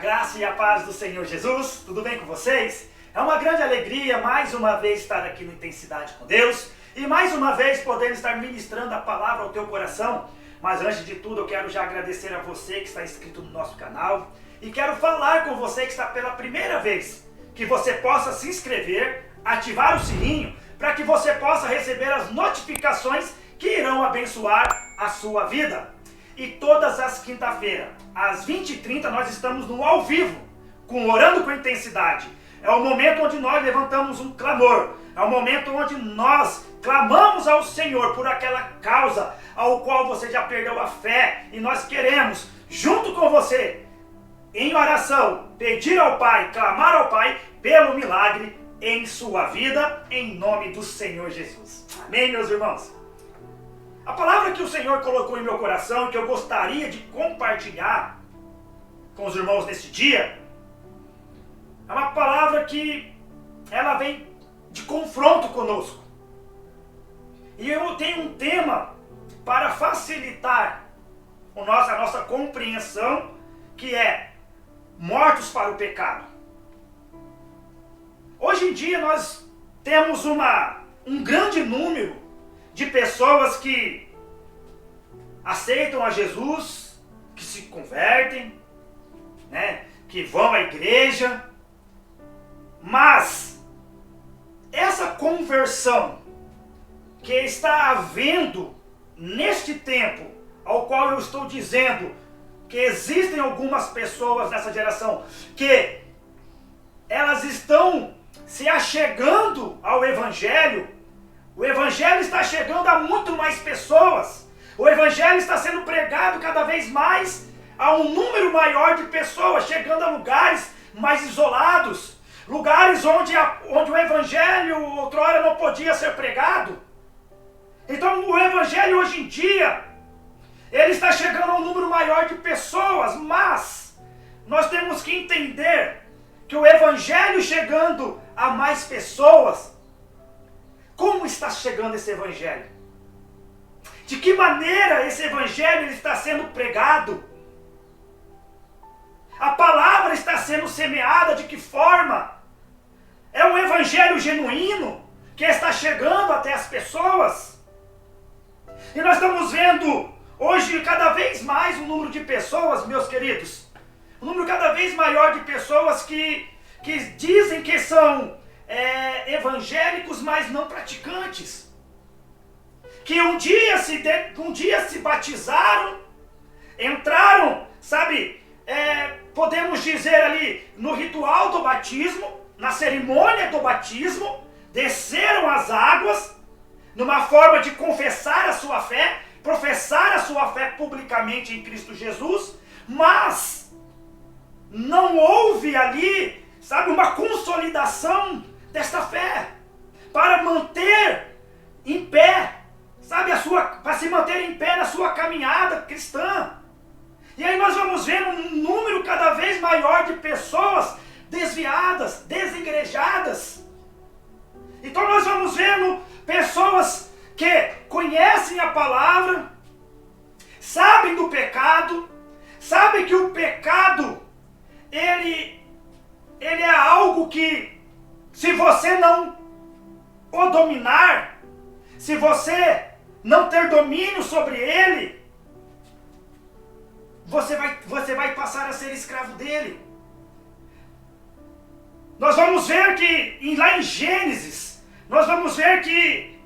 graça e a paz do Senhor Jesus, tudo bem com vocês? É uma grande alegria mais uma vez estar aqui no Intensidade com Deus e mais uma vez poder estar ministrando a palavra ao teu coração. Mas antes de tudo eu quero já agradecer a você que está inscrito no nosso canal e quero falar com você que está pela primeira vez, que você possa se inscrever, ativar o sininho para que você possa receber as notificações que irão abençoar a sua vida. E todas as quinta-feiras, às 20h30, nós estamos no ao vivo, com Orando com Intensidade. É o momento onde nós levantamos um clamor. É o momento onde nós clamamos ao Senhor por aquela causa ao qual você já perdeu a fé. E nós queremos, junto com você, em oração, pedir ao Pai, clamar ao Pai pelo milagre em sua vida, em nome do Senhor Jesus. Amém, meus irmãos? A palavra que o Senhor colocou em meu coração e que eu gostaria de compartilhar com os irmãos nesse dia é uma palavra que ela vem de confronto conosco. E eu tenho um tema para facilitar a nossa compreensão, que é mortos para o pecado. Hoje em dia nós temos um grande número de pessoas que aceitam a Jesus, que se convertem, né, que vão à igreja, mas essa conversão que está havendo neste tempo, ao qual eu estou dizendo que existem algumas pessoas nessa geração que elas estão se achegando ao Evangelho. O Evangelho está chegando a muito mais pessoas. O Evangelho está sendo pregado cada vez mais a um número maior de pessoas, chegando a lugares mais isolados, lugares onde o Evangelho outrora não podia ser pregado. Então o Evangelho hoje em dia, ele está chegando a um número maior de pessoas, mas nós temos que entender que o Evangelho chegando a mais pessoas, como está chegando esse Evangelho? De que maneira esse Evangelho está sendo pregado? A palavra está sendo semeada de que forma? É um Evangelho genuíno que está chegando até as pessoas? E nós estamos vendo hoje cada vez mais um número de pessoas, meus queridos, um número cada vez maior de pessoas que dizem que são evangélicos, mas não praticantes, que um dia se batizaram, entraram, podemos dizer ali no ritual do batismo, na cerimônia do batismo, desceram as águas, numa forma de confessar a sua fé, professar a sua fé publicamente em Cristo Jesus, mas não houve ali, uma consolidação desta fé, para manter em pé, para se manter em pé na sua caminhada cristã. E aí nós vamos ver um número cada vez maior de pessoas desviadas, desigrejadas. Então nós vamos vendo pessoas que conhecem a palavra, sabem do pecado, sabem que o pecado, ele é algo que, se você não o dominar, se você não ter domínio sobre ele, você vai passar a ser escravo dele. Nós vamos ver que, lá em Gênesis, nós vamos ver que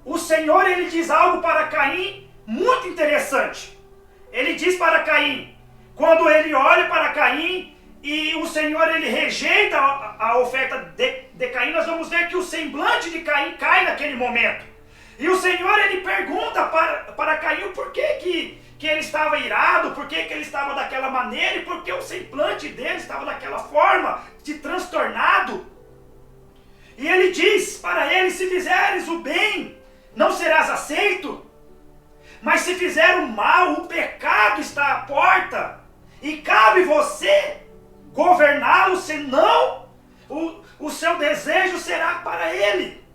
o Senhor, ele diz algo para Caim muito interessante. Ele diz para Caim, quando ele olha para Caim, e o Senhor, ele rejeita a oferta de Caim, nós vamos ver que o semblante de Caim cai naquele momento. E o Senhor, ele pergunta para Caim o porquê que ele estava irado, por que ele estava daquela maneira, e por que o semblante dele estava daquela forma, de transtornado. E ele diz para ele, se fizeres o bem, não serás aceito, mas se fizer o mal, o pecado está à porta, e cabe você governá-lo, senão o seu desejo será para ele.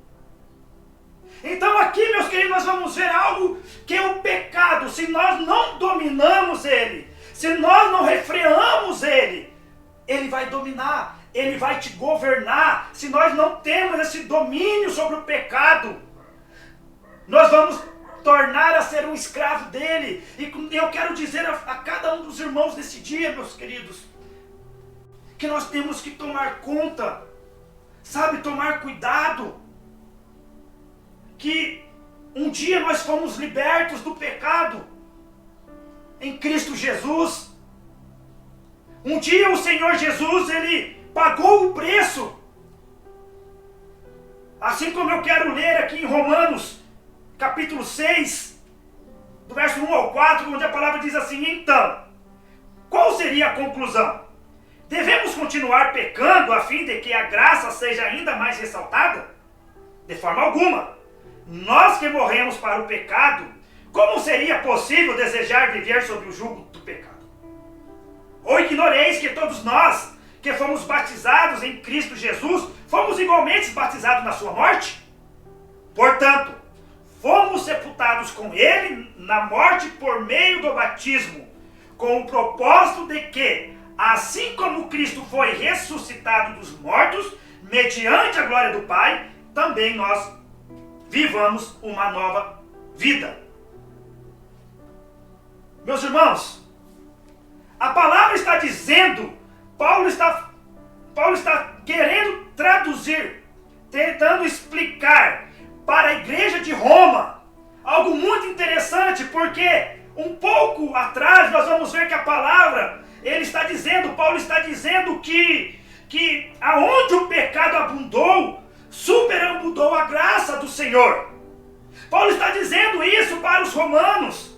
Então aqui, meus queridos, nós vamos ver algo que é o pecado. Se nós não dominamos ele, se nós não refreamos ele, ele vai dominar, ele vai te governar. Se nós não temos esse domínio sobre o pecado, nós vamos tornar a ser um escravo dele. E eu quero dizer a cada um dos irmãos desse dia, meus queridos, que nós temos que tomar conta, sabe, tomar cuidado, que um dia nós fomos libertos do pecado em Cristo Jesus. Um dia o Senhor Jesus, ele pagou o preço. Assim como eu quero ler aqui em Romanos, capítulo 6, do verso 1 ao 4, onde a palavra diz assim: então, qual seria a conclusão? Devemos continuar pecando a fim de que a graça seja ainda mais ressaltada? De forma alguma. Nós que morremos para o pecado, como seria possível desejar viver sob o jugo do pecado? Ou ignoreis que todos nós, que fomos batizados em Cristo Jesus, fomos igualmente batizados na sua morte? Portanto, fomos sepultados com ele na morte por meio do batismo, com o propósito de que, assim como Cristo foi ressuscitado dos mortos, mediante a glória do Pai, também nós vivamos uma nova vida. Meus irmãos, a palavra está dizendo, Paulo está querendo traduzir, tentando explicar para a igreja de Roma algo muito interessante, porque um pouco atrás nós vamos ver que a palavra, Paulo está dizendo que aonde o pecado abundou, superabundou a graça do Senhor. Paulo está dizendo isso para os romanos.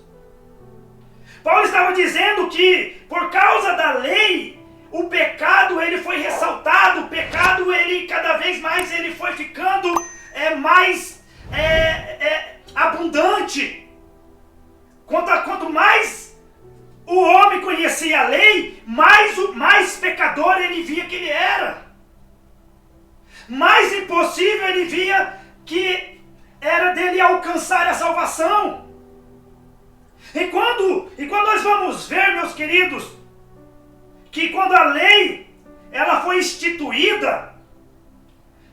Paulo estava dizendo que por causa da lei, o pecado ele foi ressaltado, o pecado ele cada vez mais ele foi ficando mais abundante. Quanto mais o homem conhecia a lei, mais pecador ele via que ele era. Mais impossível ele via que era dele alcançar a salvação. E quando nós vamos ver, meus queridos, que quando a lei ela foi instituída,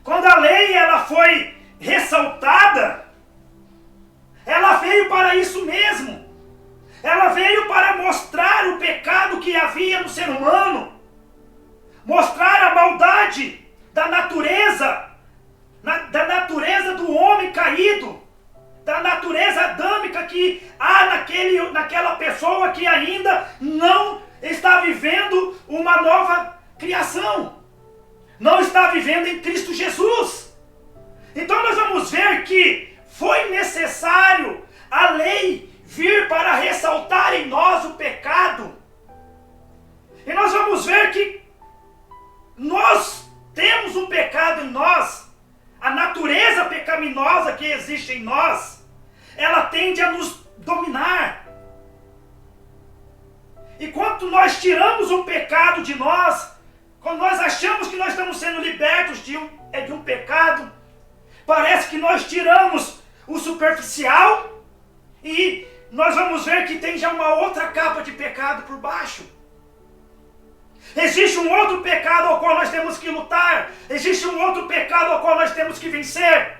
quando a lei ela foi ressaltada, ela veio para isso mesmo. Ela veio para mostrar o pecado que havia no ser humano, mostrar a maldade da natureza do homem caído, da natureza adâmica que há naquela pessoa que ainda não está vivendo uma nova criação, não está vivendo em Cristo Jesus. Então nós vamos ver que foi necessário a lei vir para ressaltar em nós o pecado. E nós vamos ver que nós temos um pecado em nós. A natureza pecaminosa que existe em nós, ela tende a nos dominar. E quando nós tiramos o pecado de nós, quando nós achamos que nós estamos sendo libertos de um pecado, parece que nós tiramos o superficial e nós vamos ver que tem já uma outra capa de pecado por baixo. Existe um outro pecado ao qual nós temos que lutar. Existe um outro pecado ao qual nós temos que vencer.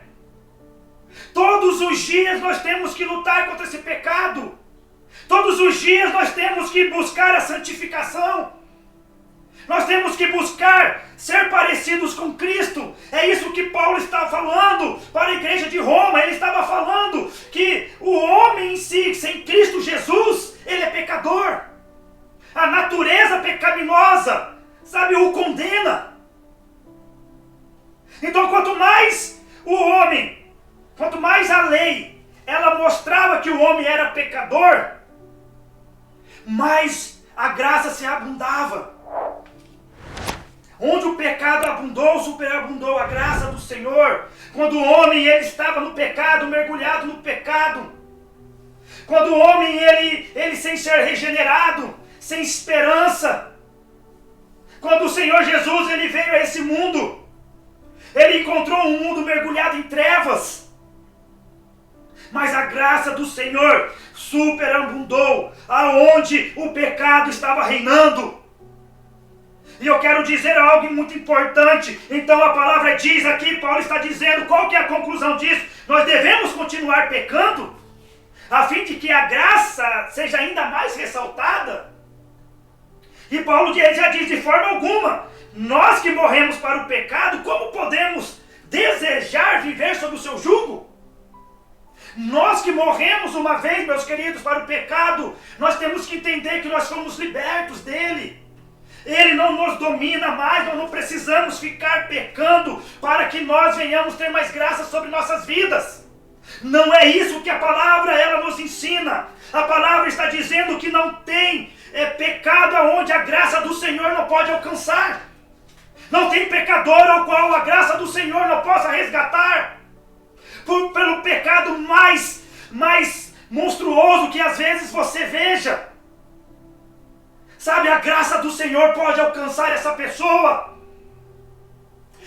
Todos os dias nós temos que lutar contra esse pecado. Todos os dias nós temos que buscar a santificação. Nós temos que buscar ser parecidos com Cristo. É isso que Paulo está falando para a igreja de Roma. Ele estava falando que o homem em si, sem Cristo Jesus, ele é pecador. A natureza pecaminosa, sabe, o condena. Então quanto mais a lei, ela mostrava que o homem era pecador, mais a graça se abundava. Onde o pecado abundou, superabundou a graça do Senhor. Quando o homem ele estava no pecado, mergulhado no pecado. Quando o homem ele sem ser regenerado, sem esperança. Quando o Senhor Jesus ele veio a esse mundo, ele encontrou um mundo mergulhado em trevas. Mas a graça do Senhor superabundou aonde o pecado estava reinando. E eu quero dizer algo muito importante. Então a palavra diz aqui, Paulo está dizendo, qual que é a conclusão disso? Nós devemos continuar pecando, a fim de que a graça seja ainda mais ressaltada. E Paulo já diz de forma alguma, nós que morremos para o pecado, como podemos desejar viver sob o seu jugo? Nós que morremos uma vez, meus queridos, para o pecado, nós temos que entender que nós fomos libertos dele. Ele não nos domina mais, nós não precisamos ficar pecando para que nós venhamos ter mais graça sobre nossas vidas. Não é isso que a palavra ela nos ensina. A palavra está dizendo que não tem pecado aonde a graça do Senhor não pode alcançar. Não tem pecador ao qual a graça do Senhor não possa resgatar. Pelo pecado mais monstruoso que às vezes você veja. Sabe, a graça do Senhor pode alcançar essa pessoa.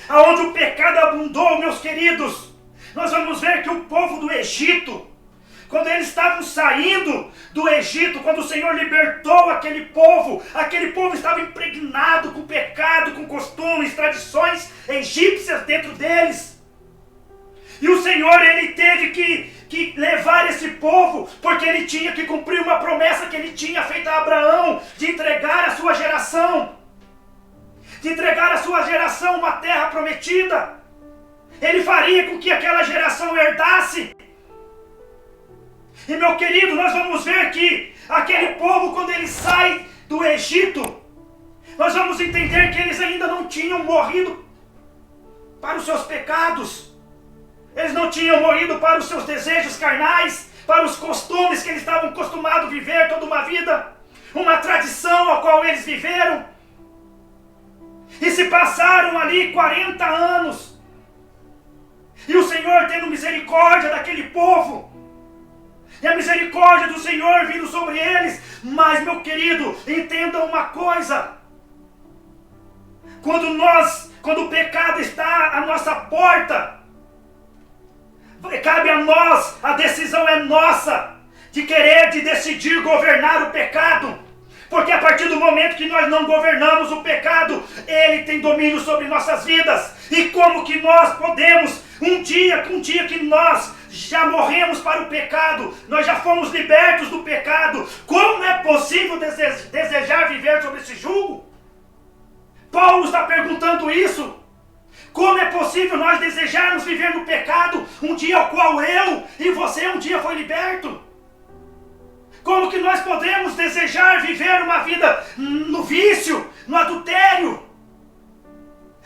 Aonde o pecado abundou, meus queridos, nós vamos ver que o povo do Egito, quando eles estavam saindo do Egito, quando o Senhor libertou aquele povo estava impregnado com pecado, com costumes, tradições egípcias dentro deles. E o Senhor, ele teve que levar esse povo, porque ele tinha que cumprir uma promessa que ele tinha feito a Abraão, de entregar a sua geração uma terra prometida. Ele faria com que aquela geração herdasse. E meu querido, nós vamos ver que aquele povo, quando ele sai do Egito, nós vamos entender que eles ainda não tinham morrido para os seus pecados. Eles não tinham morrido para os seus desejos carnais, para os costumes que eles estavam acostumados a viver toda uma vida, uma tradição a qual eles viveram. E se passaram ali 40 anos. E o Senhor tendo misericórdia daquele povo. E a misericórdia do Senhor vindo sobre eles. Mas, meu querido, entenda uma coisa. Quando o pecado está à nossa porta, cabe a nós, a decisão é nossa, de decidir governar o pecado. Porque a partir do momento que nós não governamos o pecado, ele tem domínio sobre nossas vidas. E como que nós podemos, um dia que nós já morremos para o pecado, nós já fomos libertos do pecado, como é possível desejar viver sobre esse jugo? Paulo está perguntando isso. Como é possível nós desejarmos viver no pecado, um dia ao qual eu e você um dia foi liberto? Como que nós podemos desejar viver uma vida no vício, no adultério?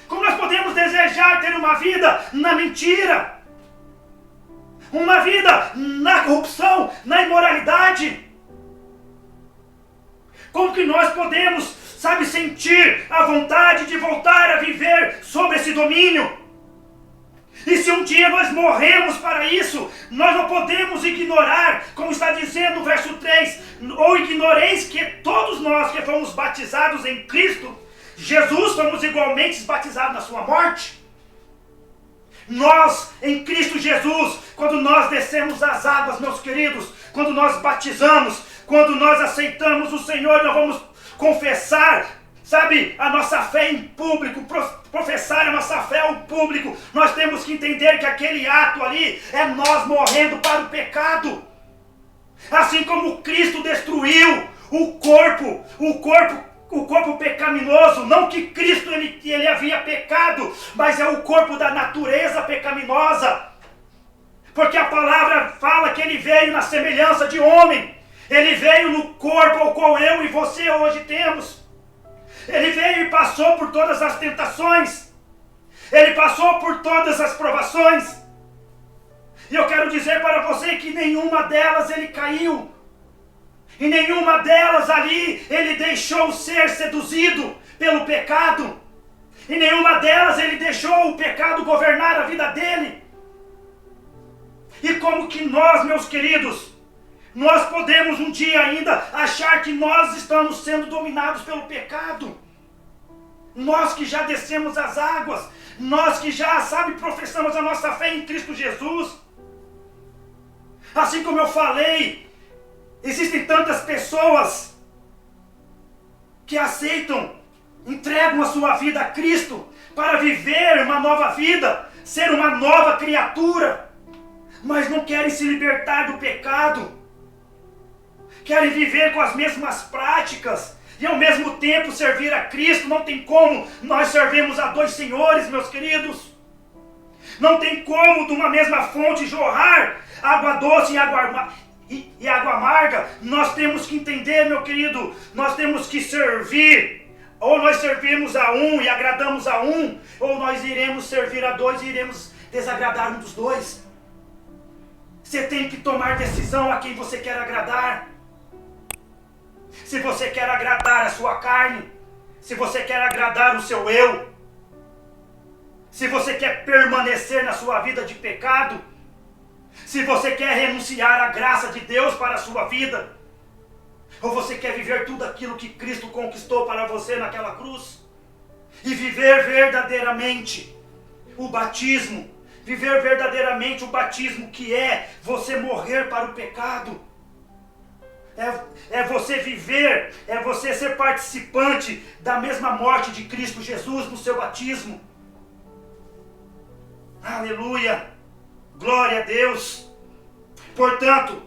Como nós podemos desejar ter uma vida na mentira? Uma vida na corrupção, na imoralidade? Como que nós podemos, sentir a vontade de voltar a viver sob esse domínio? E se um dia nós morremos para isso, nós não podemos ignorar, como está dizendo no verso 3, ou ignoreis que todos nós que fomos batizados em Cristo, Jesus fomos igualmente batizados na sua morte. Nós, em Cristo Jesus, quando nós descemos as águas, meus queridos, quando nós batizamos, quando nós aceitamos o Senhor, nós vamos confessar, a nossa fé em público, professar a nossa fé ao público. Nós temos que entender que aquele ato ali é nós morrendo para o pecado. Assim como Cristo destruiu o corpo pecaminoso, não que Cristo ele havia pecado, mas é o corpo da natureza pecaminosa. Porque a palavra fala que ele veio na semelhança de homem. Ele veio no corpo ao qual eu e você hoje temos. Ele veio e passou por todas as tentações. Ele passou por todas as provações. E eu quero dizer para você que nenhuma delas ele caiu. E nenhuma delas ali ele deixou ser seduzido pelo pecado. E nenhuma delas ele deixou o pecado governar a vida dele. E como que nós, meus queridos, nós podemos um dia ainda achar que nós estamos sendo dominados pelo pecado? Nós que já descemos as águas, nós que já, professamos a nossa fé em Cristo Jesus. Assim como eu falei, existem tantas pessoas que aceitam entregam a sua vida a Cristo para viver uma nova vida, ser uma nova criatura, mas não querem se libertar do pecado, querem viver com as mesmas práticas e ao mesmo tempo servir a Cristo. Não tem como nós servirmos a dois senhores, meus queridos. Não tem como de uma mesma fonte jorrar água doce e água amarga. Nós temos que entender, meu querido, nós temos que servir. Ou nós servimos a um e agradamos a um, ou nós iremos servir a dois e iremos desagradar um dos dois. Você tem que tomar decisão a quem você quer agradar. Se você quer agradar a sua carne, se você quer agradar o seu eu, se você quer permanecer na sua vida de pecado, se você quer renunciar à graça de Deus para a sua vida, ou você quer viver tudo aquilo que Cristo conquistou para você naquela cruz, e viver verdadeiramente o batismo, viver verdadeiramente o batismo que é você morrer para o pecado, é você viver, é você ser participante da mesma morte de Cristo Jesus no seu batismo. Aleluia, glória a Deus. Portanto,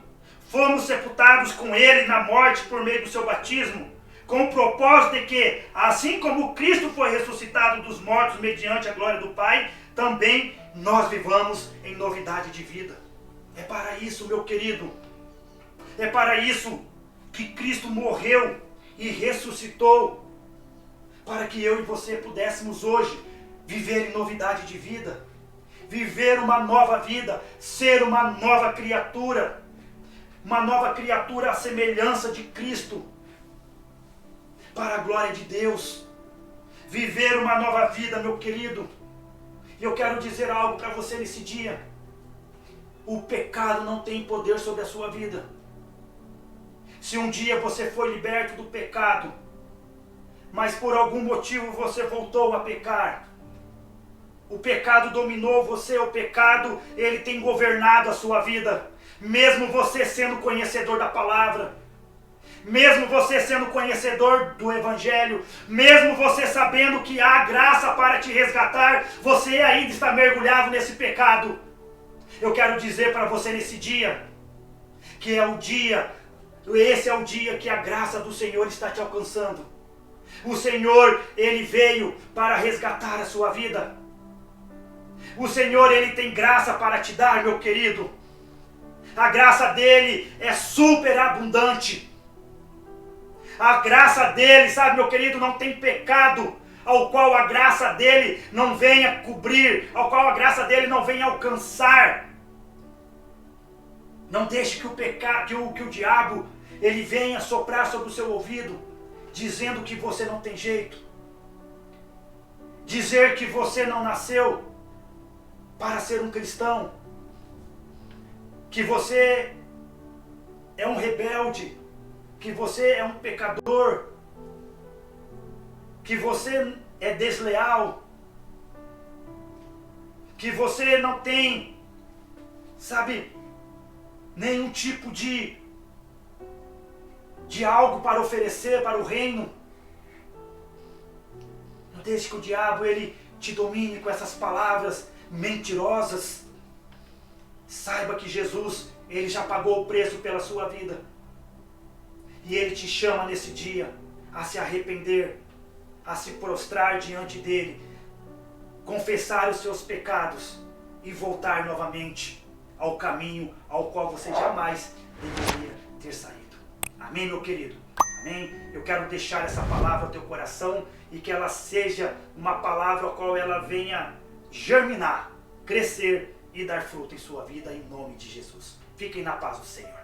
fomos sepultados com Ele na morte por meio do seu batismo, com o propósito de que, assim como Cristo foi ressuscitado dos mortos mediante a glória do Pai, também nós vivamos em novidade de vida. É para isso, meu querido, é para isso que Cristo morreu e ressuscitou, para que eu e você pudéssemos hoje viver em novidade de vida, viver uma nova vida, ser uma nova criatura à semelhança de Cristo, para a glória de Deus, viver uma nova vida, meu querido. E eu quero dizer algo para você nesse dia: o pecado não tem poder sobre a sua vida. Se um dia você foi liberto do pecado, mas por algum motivo você voltou a pecar, o pecado dominou você, o pecado, ele tem governado a sua vida, mesmo você sendo conhecedor da palavra, mesmo você sendo conhecedor do Evangelho, mesmo você sabendo que há graça para te resgatar, você ainda está mergulhado nesse pecado. Eu quero dizer para você nesse dia, que esse é o dia que a graça do Senhor está te alcançando. O Senhor, Ele veio para resgatar a sua vida. O Senhor, Ele tem graça para te dar, meu querido. A graça dEle é superabundante. A graça dEle, sabe, meu querido, não tem pecado ao qual a graça dEle não venha cobrir, ao qual a graça dEle não venha alcançar. Não deixe que o diabo, ele venha soprar sobre o seu ouvido, dizendo que você não tem jeito, dizer que você não nasceu para ser um cristão, que você é um rebelde, que você é um pecador, que você é desleal, que você não tem, sabe, nenhum tipo de algo para oferecer para o reino. Não deixe que o diabo, ele te domine com essas palavras mentirosas. Saiba que Jesus, ele já pagou o preço pela sua vida. E ele te chama nesse dia a se arrepender, a se prostrar diante dele, confessar os seus pecados e voltar novamente ao caminho ao qual você jamais deveria ter saído. Amém, meu querido? Amém? Eu quero deixar essa palavra ao teu coração e que ela seja uma palavra a qual ela venha germinar, crescer e dar fruto em sua vida, em nome de Jesus. Fiquem na paz do Senhor.